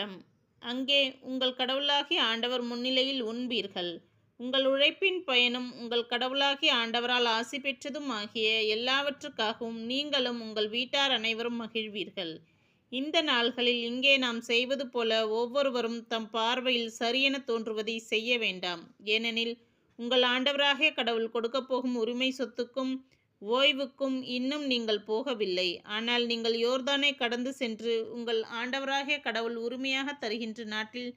கட்டம். அங்கே உங்கள் கடவுளாகிய ஆண்டவர் முன்னிலையில் உண்பீர்கள். உங்கள் உழைப்பின் பயனும் உங்கள் கடவுளாகிய ஆண்டவரால் ஆசி பெற்றதும் ஆகிய எல்லாவற்றுக்காகவும் நீங்களும் உங்கள் வீட்டார் அனைவரும் மகிழ்வீர்கள். இந்த நாள்களில் இங்கே நாம் செய்வது போல ஒவ்வொருவரும் தம் பார்வையில் சரியென தோன்றுவதை செய்ய வேண்டாம். ஏனெனில் உங்கள் ஆண்டவராகிய கடவுள் கொடுக்கப் போகும் உரிமை சொத்துக்கும் ஓய்வுக்கும் இன்னும் நீங்கள் போகவில்லை. ஆனால் நீங்கள் யோர்தானை கடந்து சென்று உங்கள் ஆண்டவராகிய கடவுள் உரிமையாக தருகின்ற நாட்டில்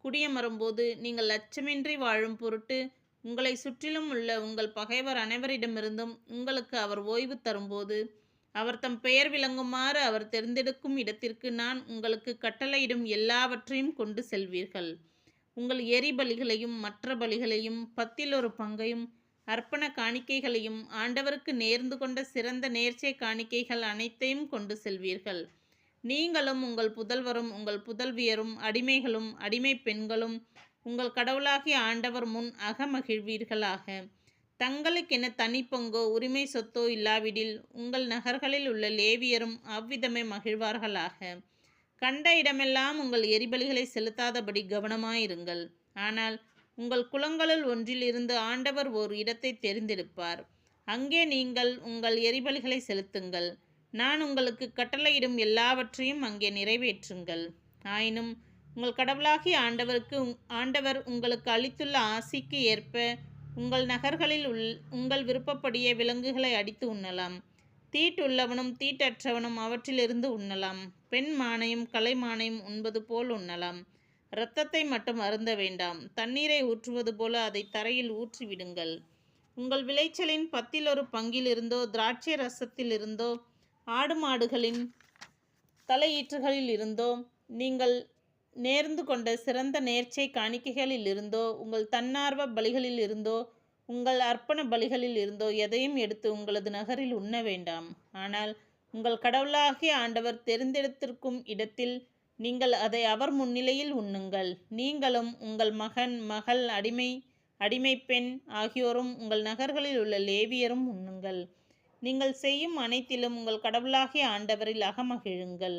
குடியமரும்போது நீங்கள் அச்சமின்றி வாழும் பொருட்டு உங்களை சுற்றிலும் உள்ள உங்கள் பகைவர் அனைவரிடமிருந்தும் உங்களுக்கு அவர் ஓய்வு தரும்போது அவர் தம் பெயர் விளங்குமாறு அவர் தேர்ந்தெடுக்கும் இடத்திற்கு நான் உங்களுக்கு கட்டளையிடும் எல்லாவற்றையும் கொண்டு செல்வீர்கள். உங்கள் எரிபலிகளையும் மற்ற பலிகளையும் 10 பங்கையும் அர்ப்பண காணிக்கைகளையும் ஆண்டவருக்கு நேர்ந்து கொண்ட சிறந்த நேர்ச்சை காணிக்கைகள் அனைத்தையும் கொண்டு செல்வீர்கள். நீங்களும் உங்கள் புதல்வரும் உங்கள் புதல்வியரும் அடிமைகளும் அடிமை பெண்களும் உங்கள் கடவுளாகிய ஆண்டவர் முன் அகமகிழ்வீர்களாக. தங்களுக்கென தனிப்பங்கோ உரிமை சொத்தோ இல்லாவிடில் உங்கள் நகர்களில் உள்ள லேவியரும் அவ்விதமே மகிழ்வார்களாக. கண்ட இடமெல்லாம் உங்கள் எரிபலிகளை செலுத்தாதபடி கவனமாயிருங்கள். ஆனால் உங்கள் குலங்களுள் ஒன்றில் இருந்து ஆண்டவர் ஓர் இடத்தை தெரிந்தெடுப்பார். அங்கே நீங்கள் உங்கள் எரிபலிகளை செலுத்துங்கள். நான் உங்களுக்கு கட்டளையிடும் எல்லாவற்றையும் அங்கே நிறைவேற்றுங்கள். ஆயினும் உங்கள் கடவுளாகிய ஆண்டவர் உங்களுக்கு அளித்துள்ள ஆசிக்கு ஏற்ப உங்கள் நகர்களில் உங்கள் விருப்பப்படியே விலங்குகளை அடித்து உண்ணலாம். தீட்டுள்ளவனும் தீட்டற்றவனும் அவற்றிலிருந்து உண்ணலாம். பெண் மானையும் கலைமானையும் உண்பது போல் உண்ணலாம். இரத்தத்தை மட்டும் அருந்த வேண்டாம். தண்ணீரை ஊற்றுவது போல அதை தரையில் ஊற்றிவிடுங்கள். உங்கள் விளைச்சலின் 10 பங்கிலிருந்தோ திராட்சை ரசத்திலிருந்தோ ஆடு மாடுகளின் தலையீற்றுகளில் இருந்தோ நீங்கள் நேர்ந்து கொண்ட சிறந்த நேர்ச்சை காணிக்கைகளில் இருந்தோ உங்கள் தன்னார்வ பலிகளில் இருந்தோ உங்கள் அர்ப்பண பலிகளில் இருந்தோ எதையும் எடுத்து உங்களது நகரில் உண்ண வேண்டாம். ஆனால் உங்கள் கடவுளாகிய ஆண்டவர் தெரிந்தெடுத்திருக்கும் இடத்தில் நீங்கள் அதை அவர் முன்னிலையில் உண்ணுங்கள். நீங்களும் உங்கள் மகன் மகள் அடிமை பெண் ஆகியோரும் உங்கள் நகர்களில் உள்ள லேவியரும் உண்ணுங்கள். நீங்கள் செய்யும் அனைத்திலும் உங்கள் கடவுளாகிய ஆண்டவரில் அகமகிழுங்கள்.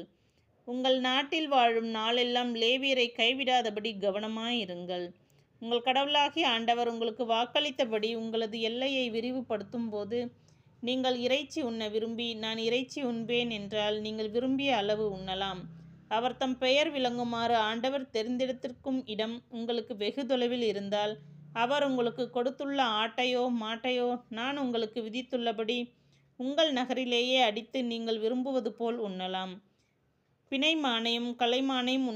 உங்கள் நாட்டில் வாழும் நாளெல்லாம் லேவியரை கைவிடாதபடி கவனமாயிருங்கள். உங்கள் கடவுளாகிய ஆண்டவர் உங்களுக்கு வாக்களித்தபடி உங்களது எல்லையை விரிவுபடுத்தும் போது நீங்கள் இறைச்சி உண்ண விரும்பி நான் இறைச்சி உண்பேன் என்றால் நீங்கள் விரும்பிய அளவு உண்ணலாம். அவர் தம் பெயர் விளங்குமாறு ஆண்டவர் தெரிந்தெடுத்திருக்கும் இடம் உங்களுக்கு வெகு தொலைவில் இருந்தால் அவர் உங்களுக்கு கொடுத்துள்ள ஆட்டையோ மாட்டையோ நான் உங்களுக்கு விதித்துள்ளபடி உங்கள் நகரிலேயே அடித்து நீங்கள் விரும்புவது போல் உண்ணலாம். பிணை மானையும் கலைமானையும்